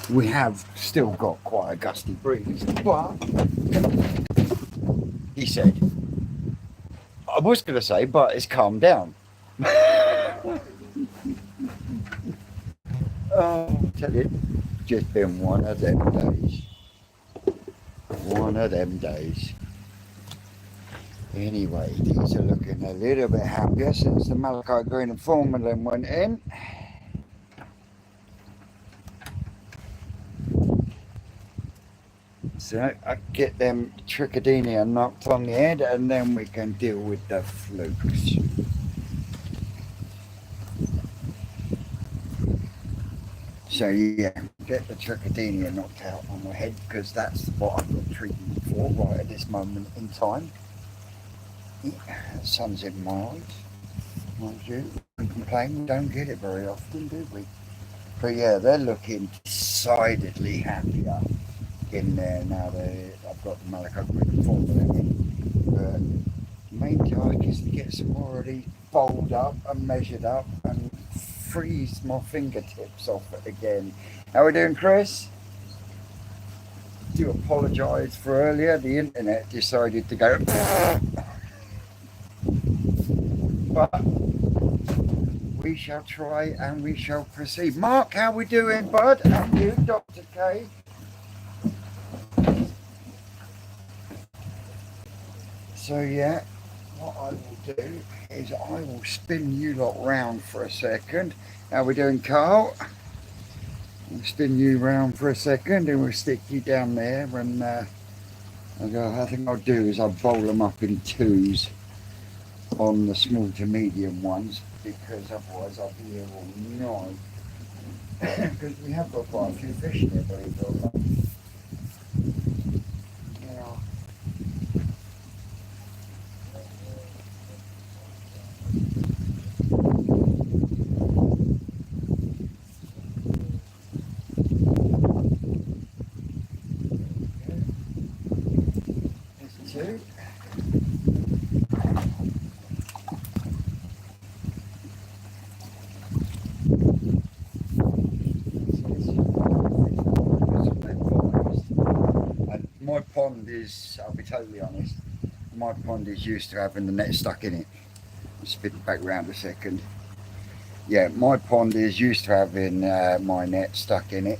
we have still got quite a gusty breeze, but he said, I was going to say, but it's calmed down. Oh, I tell you, just been one of them days. One of them days. Anyway, these are looking a little bit happier since the malachite green and formalin went in. So I get them trichodinia knocked on the head and then we can deal with the flukes. So yeah, get the trichodinia knocked out on my head because that's what I've got treatment for right at this moment in time. Yeah, the sun's in my eyes. Mind you, we complain, we don't get it very often, do we? But yeah, they're looking decidedly happier in there now that I've got the malachite green formula in. But the main task is to get some more of these bowled up and measured up and freeze my fingertips off it again. How are we doing, Chris? Do apologise for earlier. The internet decided to go. But we shall try and we shall proceed. Mark, how we doing, bud? And you, Dr. K? So yeah, what I will do is I will spin you lot round for a second. How we doing, Carl? We'll spin you round for a second and we'll stick you down there and I think I'll do is I'll bowl them up in twos on the small to medium ones because otherwise I'll be here all night. Because we have got quite a few fish there, believe it or not. My pond is, I'll be totally honest, my pond is used to having the net stuck in it. Spin it back round a second. Yeah, my pond is used to having my net stuck in it,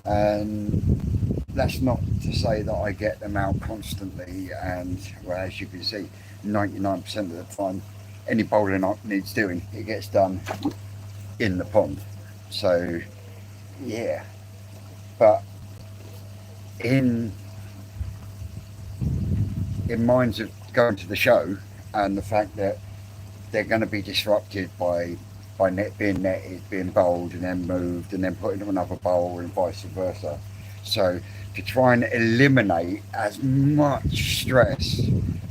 and that's not to say that I get them out constantly. And well, as you can see, 99% of the time, any bowling needs doing, it gets done in the pond. So yeah, but in minds of going to the show and the fact that they're going to be disrupted by net being netted, being bowled and then moved and then put into another bowl and vice versa. So to try and eliminate as much stress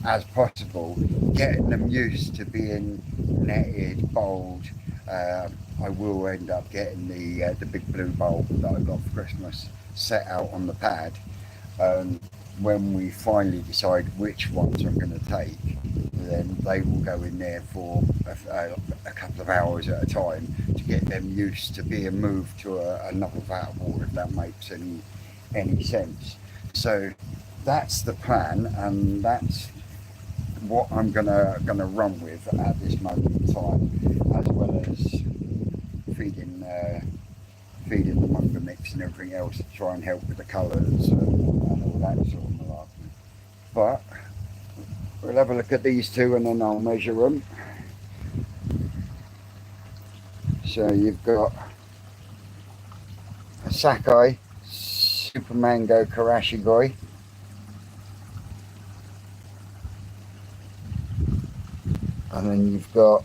as possible, getting them used to being netted, bowled, I will end up getting the big blue bowl that I got for Christmas set out on the pad. When we finally decide which ones I'm going to take, then they will go in there for a couple of hours at a time to get them used to being moved to another vat of water, if that makes any sense. So that's the plan, and that's what I'm gonna run with at this moment in time, as well as feeding the mungo mix and everything else to try and help with the colours and all that sort of malarkey. But we'll have a look at these two and then I'll measure them. So you've got a Sakai Super Mango Karashigoi. And then you've got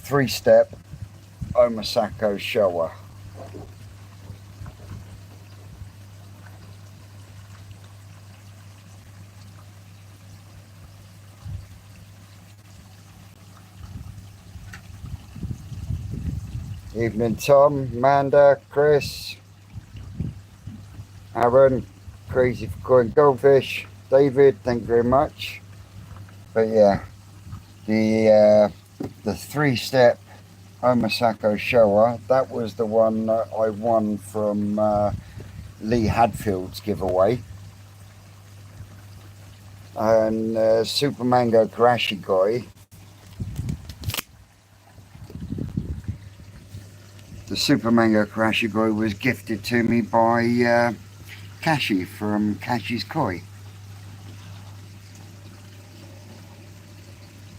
3-step Omasako Showa. Evening, Tom, Amanda, Chris, Aaron, Crazy for Coin Goldfish, David, thank you very much. But yeah, the 3-step Omasako Showa. That was the one that I won from Lee Hadfield's giveaway. And Super Mango Karashi Guy. The Super Mango Karashi Guy was gifted to me by Kashi from Kashi's Koi.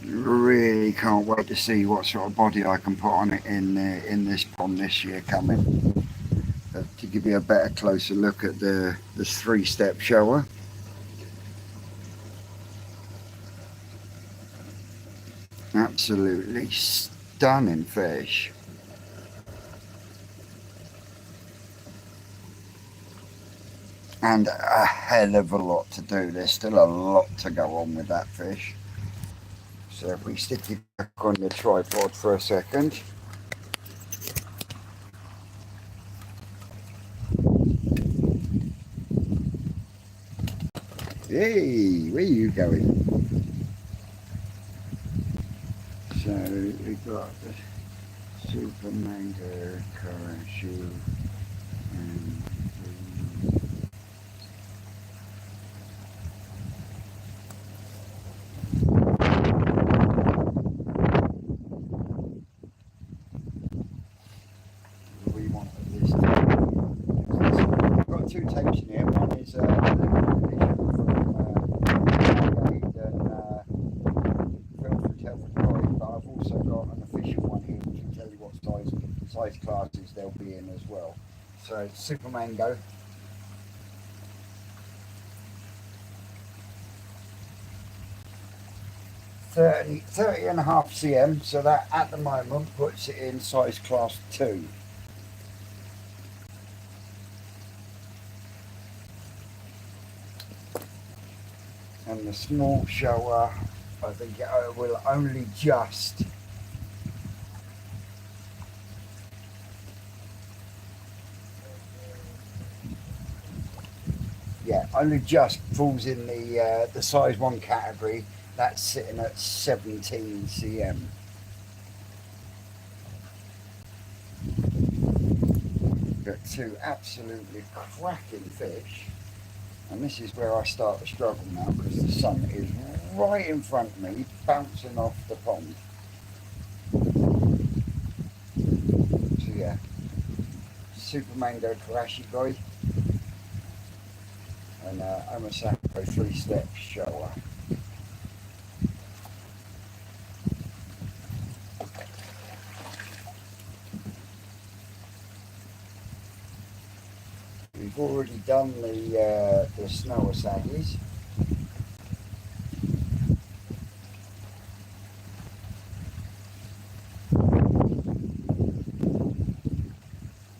Really can't wait to see what sort of body I can put on it in this pond this year coming. To give you a better, closer look at the three-step shower. Absolutely stunning fish. And a hell of a lot to do. There's still a lot to go on with that fish. So if we stick it back on the tripod for a second. Hey, where are you going? So we've got the Super Mango Karashi and we want this. I've got two tapes in here. One is a edition from Telford Koi, but I've also got an official one here which will tell you what size classes they'll be in as well. So Super Mango. Thirty and a half cm, so that at the moment puts it in size class 2. And the small shower, I think it will only just only just falls in the size 1 category. That's sitting at 17 cm. Got two absolutely cracking fish, and this is where I start to struggle now because the sun is right in front of me, bouncing off the pond. So yeah, Super Mango Karashi Guy and Omasako 3-step shower. We've already done the snow saggies.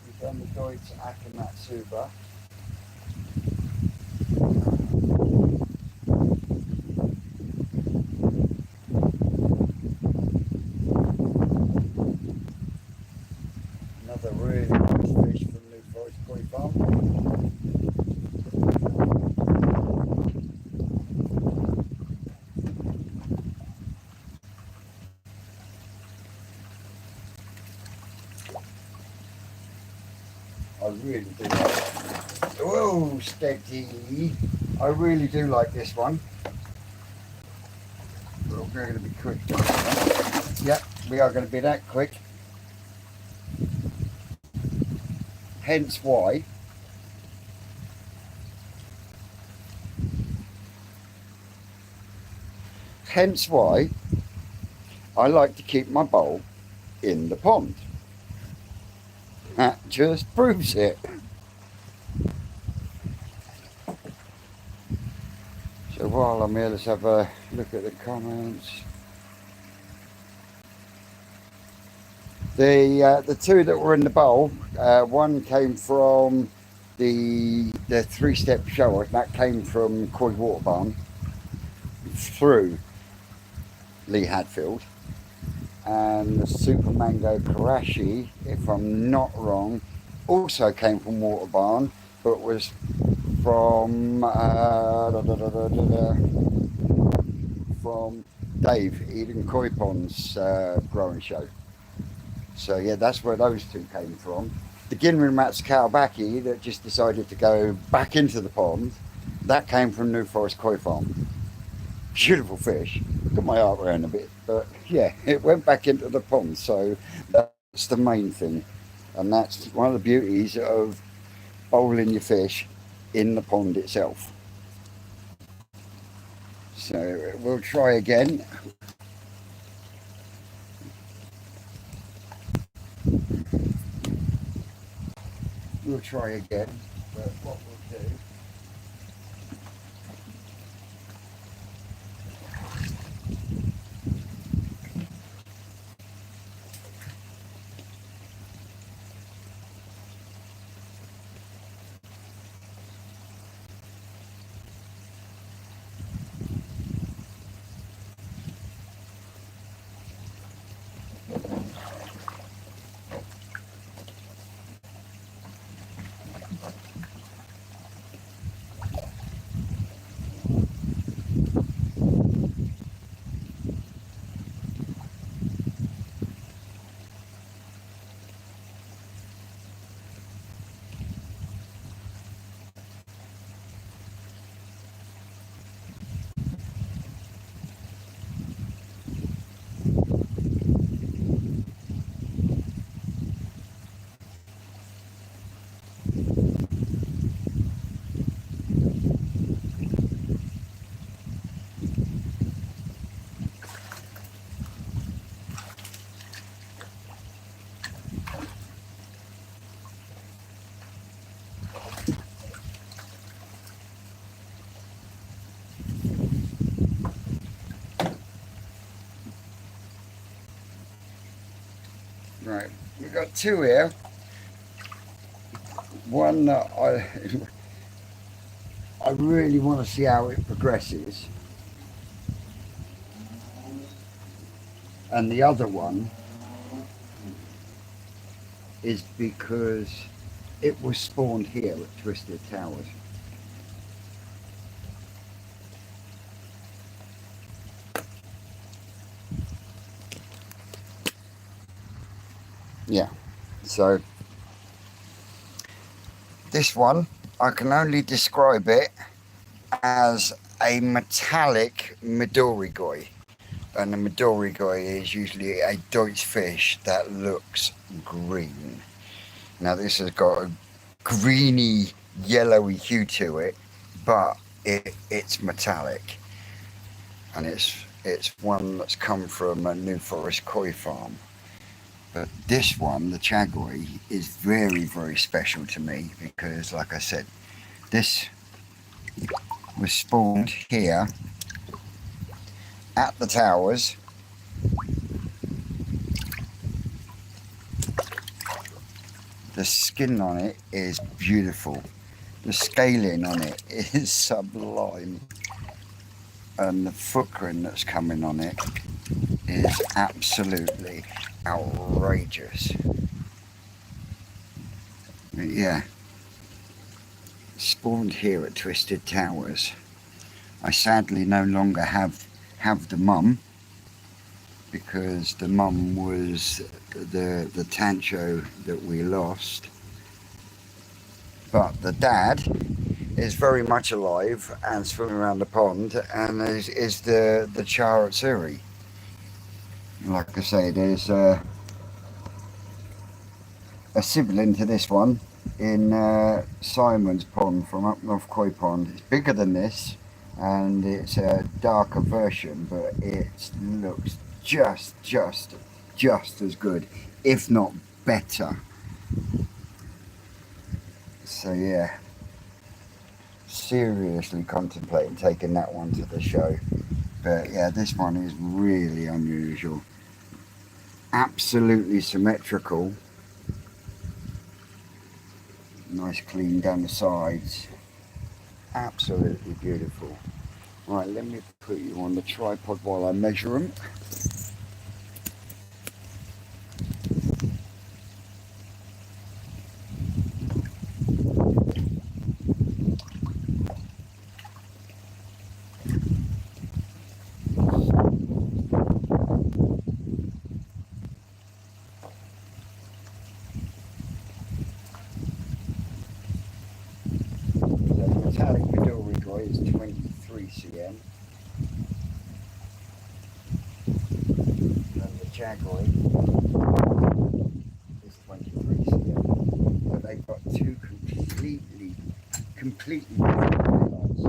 We've done the Deutz Akamatsuba. Another really nice fish from New Forest Koi Farm. I really do like it. Oh, steady. I really do like this one. We're going to be quick. Yep, we are going to be that quick. Hence why I like to keep my bowl in the pond. That just proves it. So while I'm here, let's have a look at the comments. The two that were in the bowl, one came from the 3-step shower. That came from Koi Water Barn through Lee Hadfield. And the Super Mango Karashi, if I'm not wrong, also came from Water Barn, but was from from Dave Eden Koi Pond's growing show. So yeah, that's where those two came from. The Ginrin Kalbaki that just decided to go back into the pond, that came from New Forest Koi Farm. Beautiful fish. Got my heart around a bit, but yeah, it went back into the pond. So that's the main thing, and that's one of the beauties of bowling your fish in the pond itself. So we'll try again. We'll try again, but what we'll do. Right, we've got two here. One that I really want to see how it progresses, and the other one is because it was spawned here at Twisted Towers. Yeah, so this one, I can only describe it as a metallic Midorigoi. And the Midorigoi is usually a Deutsch fish that looks green. Now this has got a greeny, yellowy hue to it, but it's metallic. And it's one that's come from a New Forest Koi Farm. But this one, the Chagoi, is very, very special to me because, like I said, this was spawned here at the towers. The skin on it is beautiful. The scaling on it is sublime. And the footprint that's coming on it is absolutely outrageous. But yeah, spawned here at Twisted Towers. I sadly no longer have the mum because the mum was the Tancho that we lost. But the dad is very much alive and swimming around the pond, and is the Charatsuri. Like I say, there's a sibling to this one in Simon's Pond from up North Koi Pond. It's bigger than this, and it's a darker version, but it looks just as good, if not better. So yeah, seriously contemplating taking that one to the show. But yeah, this one is really unusual. Absolutely symmetrical. Nice clean down the sides. Absolutely beautiful. Right, let me put you on the tripod while I measure them. metallic Midori koi is 23 cm. And the Chagoi is 23 cm. But they've got two completely different body lines.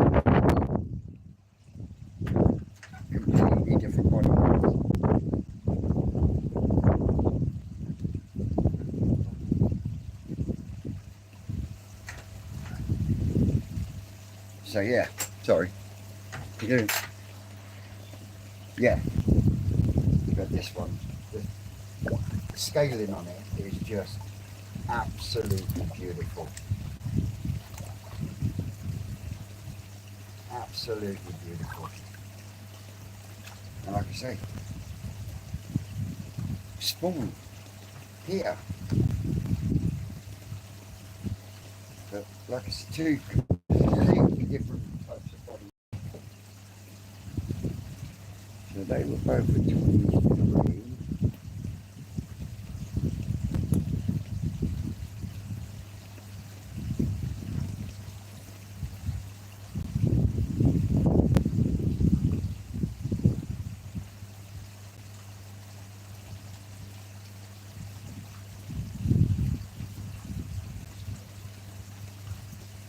Completely different body lines. So yeah, sorry. You do. Yeah. But this one, the scaling on it is just absolutely beautiful. Absolutely beautiful. And like I say, spawn here. But like I said, two completely different types of body. So they were both at 23.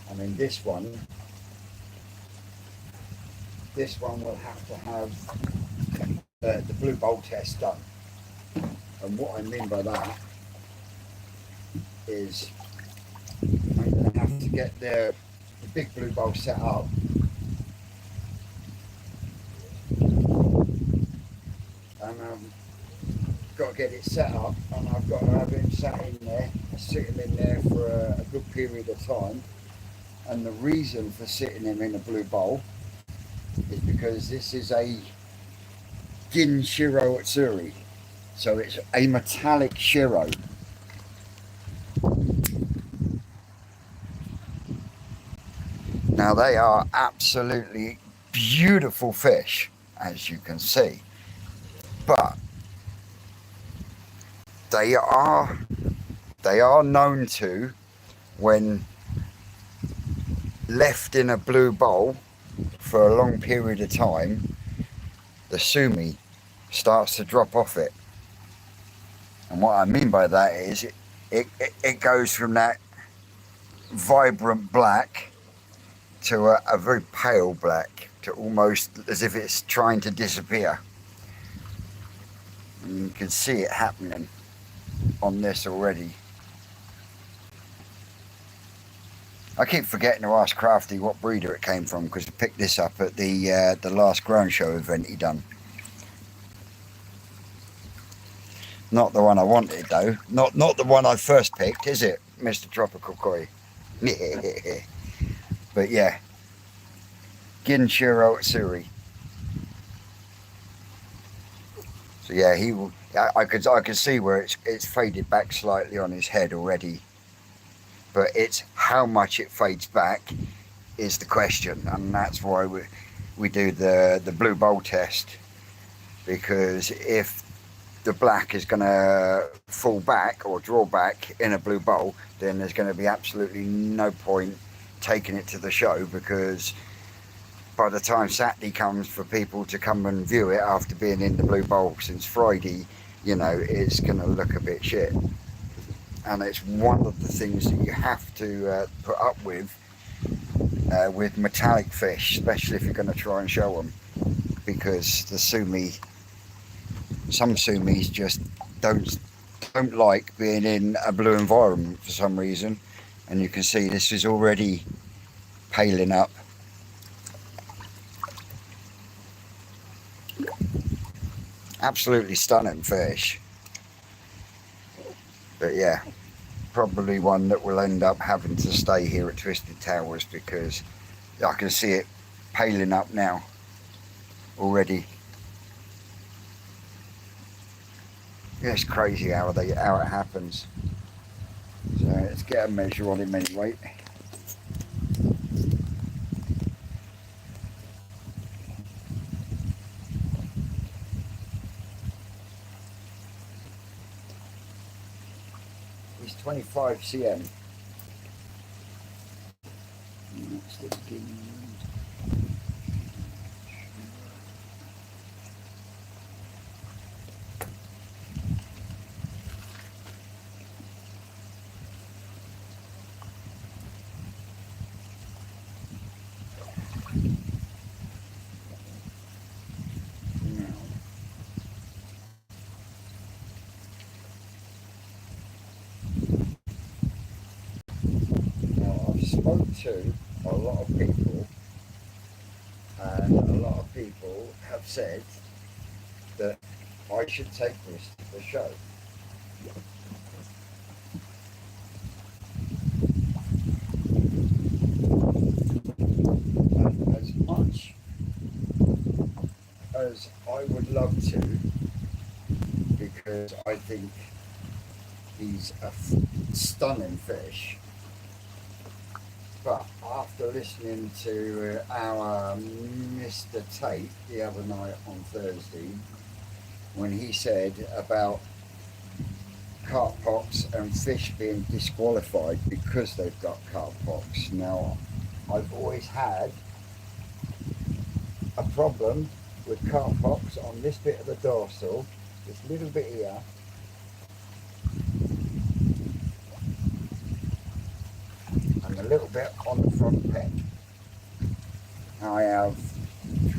I mean, this one will have to have the blue bowl test done. And what I mean by that is I'm going to have to get the big blue bowl set up. And I've got to get it set up, and I've got to have it sat in there, sitting in there for a good period of time. And the reason for sitting them in a blue bowl is because this is a Gin Shiro Atsuri. So it's a metallic Shiro. Now they are absolutely beautiful fish, as you can see. But they are known to, when left in a blue bowl for a long period of time, the sumi starts to drop off it. And what I mean by that is it goes from that vibrant black to a very pale black, to almost as if it's trying to disappear. And you can see it happening on this already. I keep forgetting to ask Crafty what breeder it came from, because I picked this up at the last ground show event he done. Not the one I wanted though. Not the one I first picked, is it, Mr. Tropical Koi? But yeah, Ginshiro Atsuri. So yeah, he will. I could see where it's faded back slightly on his head already. But it's how much it fades back is the question, and that's why we do the blue bowl test, because if the black is going to fall back or draw back in a blue bowl, then there's going to be absolutely no point taking it to the show, because by the time Saturday comes for people to come and view it after being in the blue bowl since Friday, you know, it's going to look a bit shit. And it's one of the things that you have to put up with metallic fish, especially if you're going to try and show them, because the sumi, some sumis just don't like being in a blue environment for some reason. And you can see this is already paling up. Absolutely stunning fish. But yeah, probably one that will end up having to stay here at Twisted Towers, because I can see it paling up now already. Yeah, it's crazy how it happens. So let's get a measure on him anyway. He's 25 cm. sticking. Now I've spoke to a lot of people, and a lot of people have said that I should take this to the show. And as much as I would love to, because I think he's a stunning fish, but after listening to our Mr. Tate the other night on Thursday, when he said about carp pox and fish being disqualified because they've got carp pox. Now, I've always had a problem with carp pox on this bit of the dorsal, this little bit here, and a little bit on the front pec. I have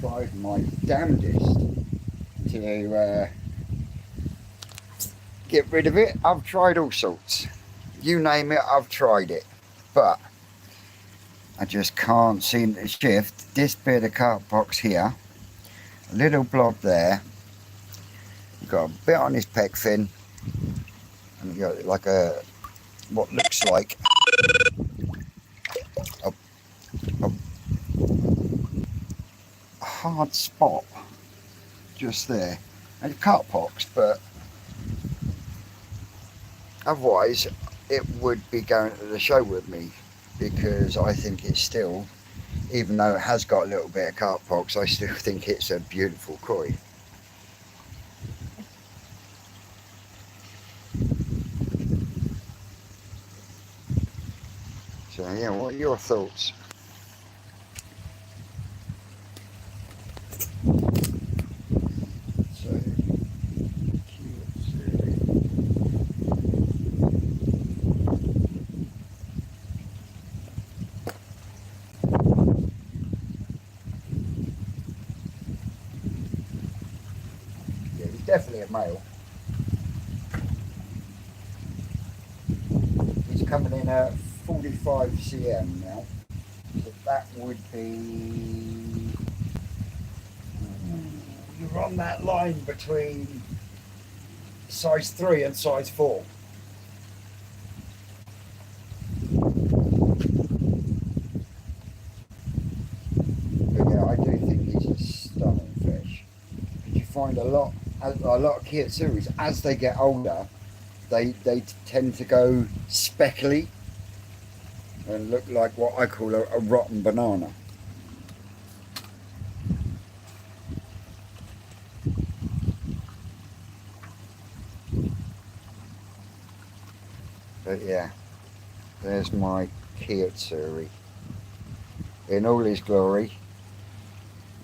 tried my damnedest to get rid of it. I've tried all sorts. You name it, I've tried it. But I just can't seem to shift this bit of carp box here. A little blob there. You've got a bit on his pec fin. And you've got like a, what looks like a hard spot just there. And carp box, but otherwise it would be going to the show with me, because I think it's still, even though it has got a little bit of carp pox, I still think it's a beautiful koi. So yeah, what are your thoughts? So yeah, he's definitely a male. He's coming in at 45 cm now, so that would be, you're on that line between size 3 and size 4. But yeah, I do think he's a stunning fish. You find a lot of Kiatsuris, as they get older, they tend to go speckly and look like what I call a rotten banana. But yeah, there's my Kiatsuri in all his glory.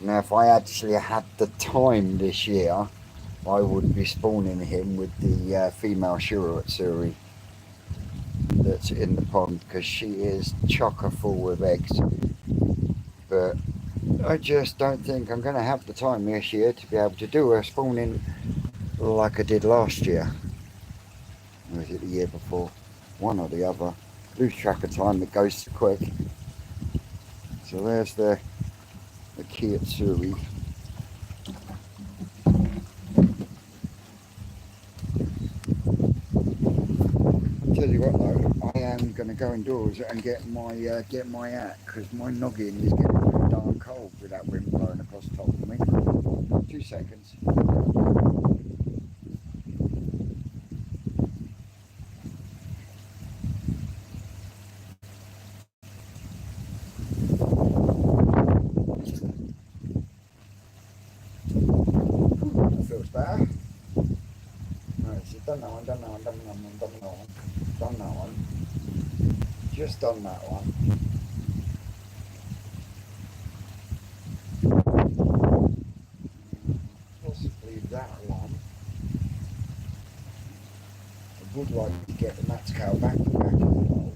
Now, if I actually had the time this year, I would be spawning him with the female Shiroatsuri that's in the pond, because she is chocker full with eggs. But I just don't think I'm going to have the time this year to be able to do a spawning like I did last year. Or was it the year before? One or the other. Lose track of time, it goes too quick. So there's the Kiatsuri. I'll tell you what though, I am going to go indoors and get my hat, because my noggin is getting pretty darn cold with that wind blowing across the top of me. 2 seconds. That feels better. Right, so done that one, done that one, done that one, done that one, done that one. Just done that one. would like to get the mat's cow back of the hole.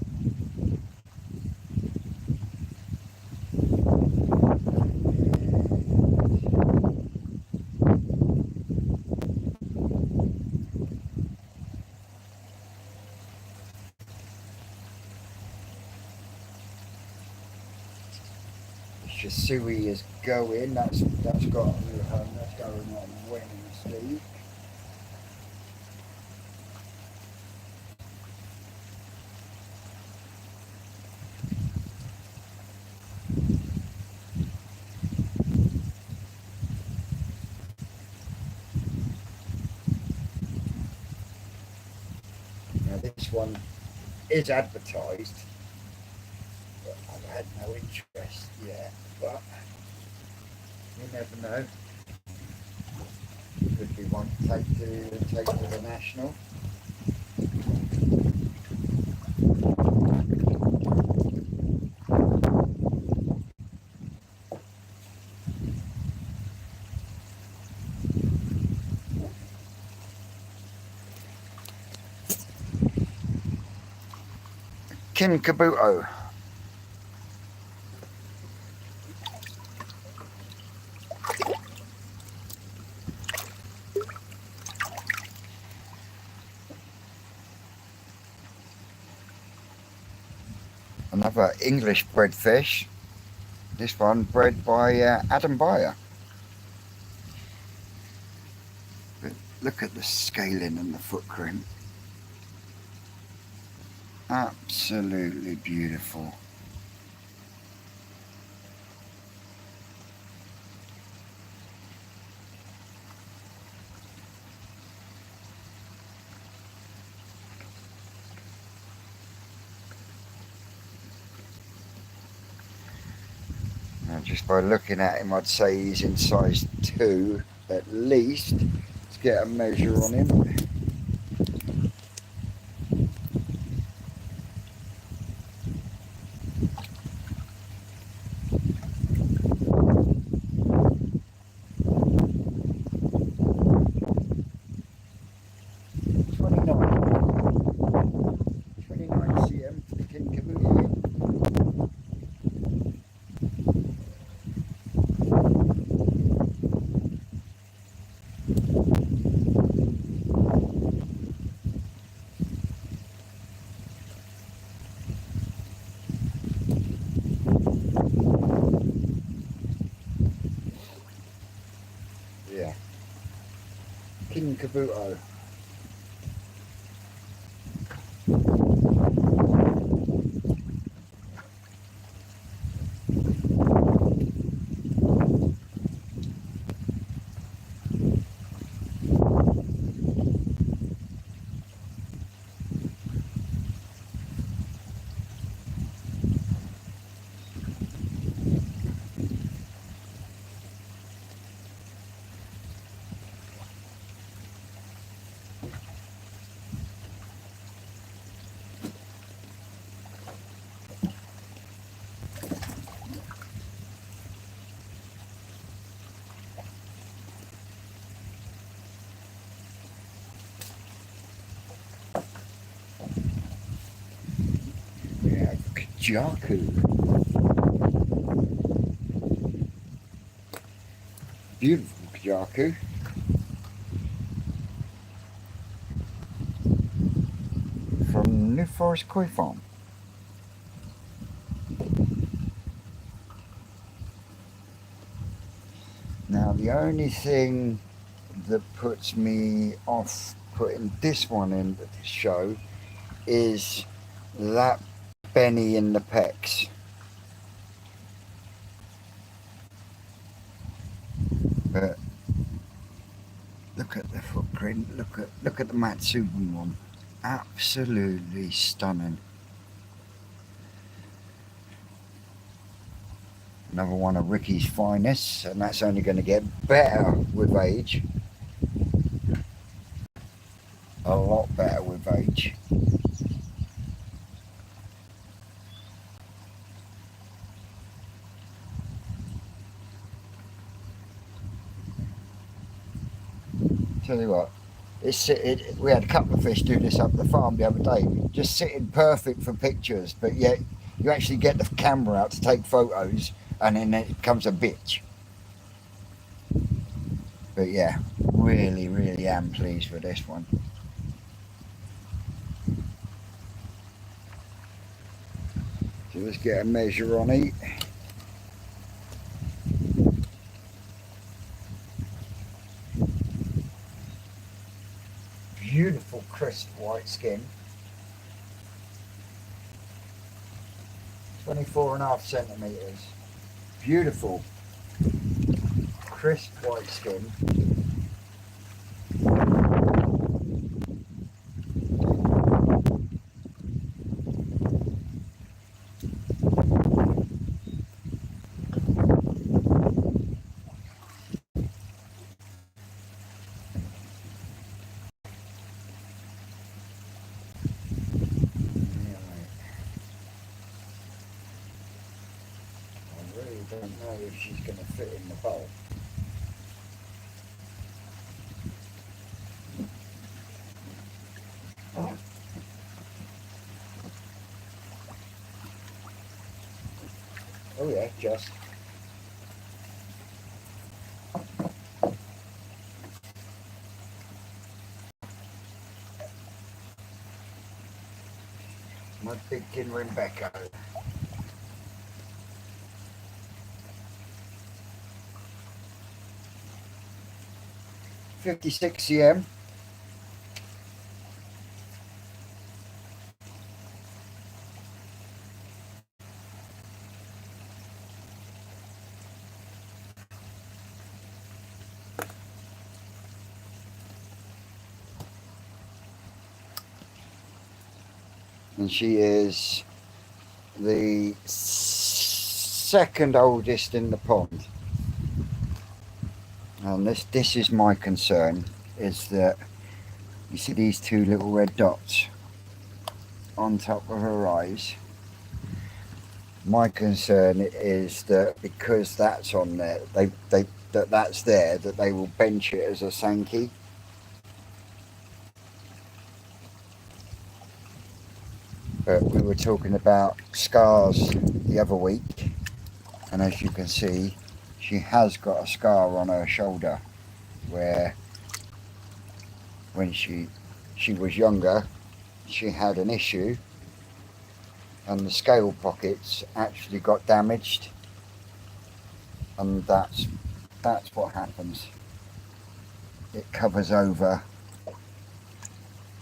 The sumi is going. That's got a new home. That's going on Wednesday. Now this one is advertised, but I've had no interest yet. But you never know. Could be one to take to the national. Kin Kabuto. Another English bred fish. This one bred by Adam Beyer. But look at the scaling and the footprint. Absolutely beautiful. Now just by looking at him, I'd say he's in size 2 at least. Let's get a measure on him. Yeah. King Kabuto. We have Kajaku. Beautiful Kajaku. From New Forest Koi Farm. Now the only thing that puts me off putting this one in the show is that Benny in the pecs. But look at the footprint, look at the Matsubi one. Absolutely stunning. Another one of Ricky's finest, and that's only going to get better with age. A lot better with age. Tell you what, We had a couple of fish do this up the farm the other day, just sitting perfect for pictures, but yet you actually get the camera out to take photos, and then it becomes a bitch. But yeah, really, really am pleased with this one. So let's get a measure on it. Beautiful crisp white skin. 24.5 centimetres. Beautiful crisp white skin. I really don't know if she's going to fit in the bowl. Oh yeah, just. My big Kinrin Becco. 56 cm. And she is the second oldest in the pond. And this is my concern, is that you see these two little red dots on top of her eyes. My concern is that because that's on there, that's there, that they will bench it as a Sankey. But we were talking about scars the other week, and as you can see, she has got a scar on her shoulder where when she was younger, she had an issue and the scale pockets actually got damaged, and that's what happens. It covers over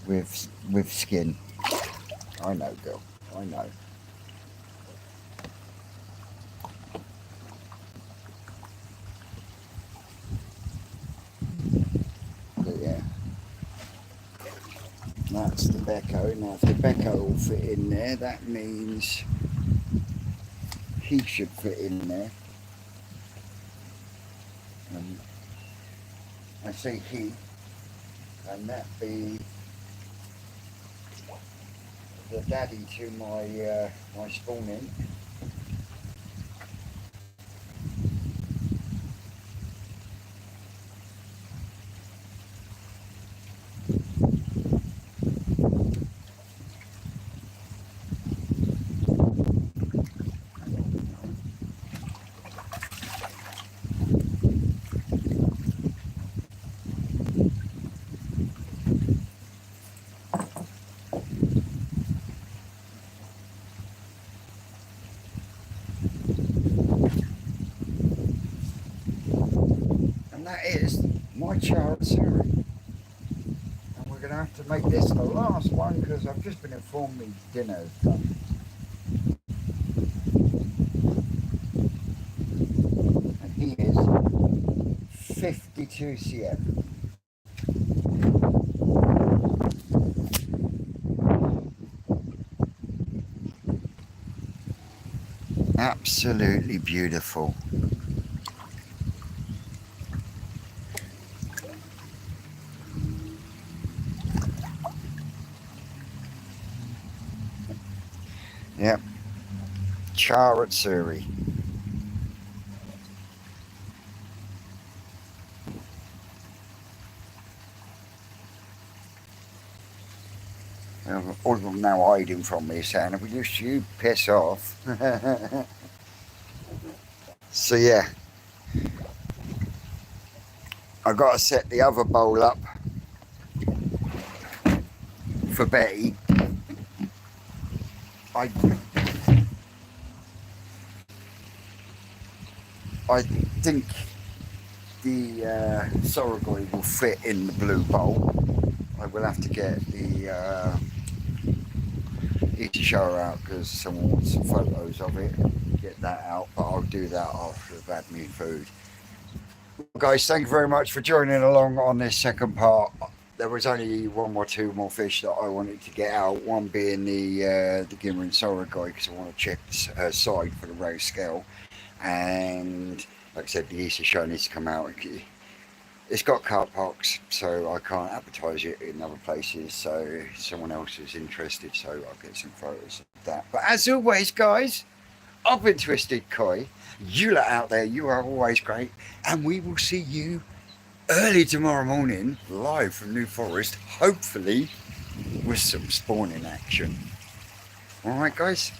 with skin. I know, girl. I know. But yeah, that's the Becco. Now, if the Becco will fit in there, that means he should fit in there. I say he, and that be the daddy to my my spawning. And that is my chart suri. And we're going to have to make this the last one because I've just been informed me dinner is done. And he is 52 cm. Absolutely beautiful. Yep, Charatsuri. all of them now hiding from me, saying, "Will you piss off?" So yeah, I got to set the other bowl up for Betty. I think the sorghum will fit in the blue bowl. I will have to get the easy shower out because someone wants some photos of it. Get that out, but I'll do that after I've had me food. Well, guys, thank you very much for joining along on this second part. There was only one or two more fish that I wanted to get out. One being the Gimmer and Sorghum because I want to check her side for the rose scale, and like I said, the Easter show needs to come out. It's got cowpox, so I can't advertise it in other places. So someone else is interested, so I'll get some photos of that. But as always, guys, I've been Twisted Koi. You lot out there, you are always great, and we will see you early tomorrow morning, live from New Forest, hopefully with some spawning action. All right, guys.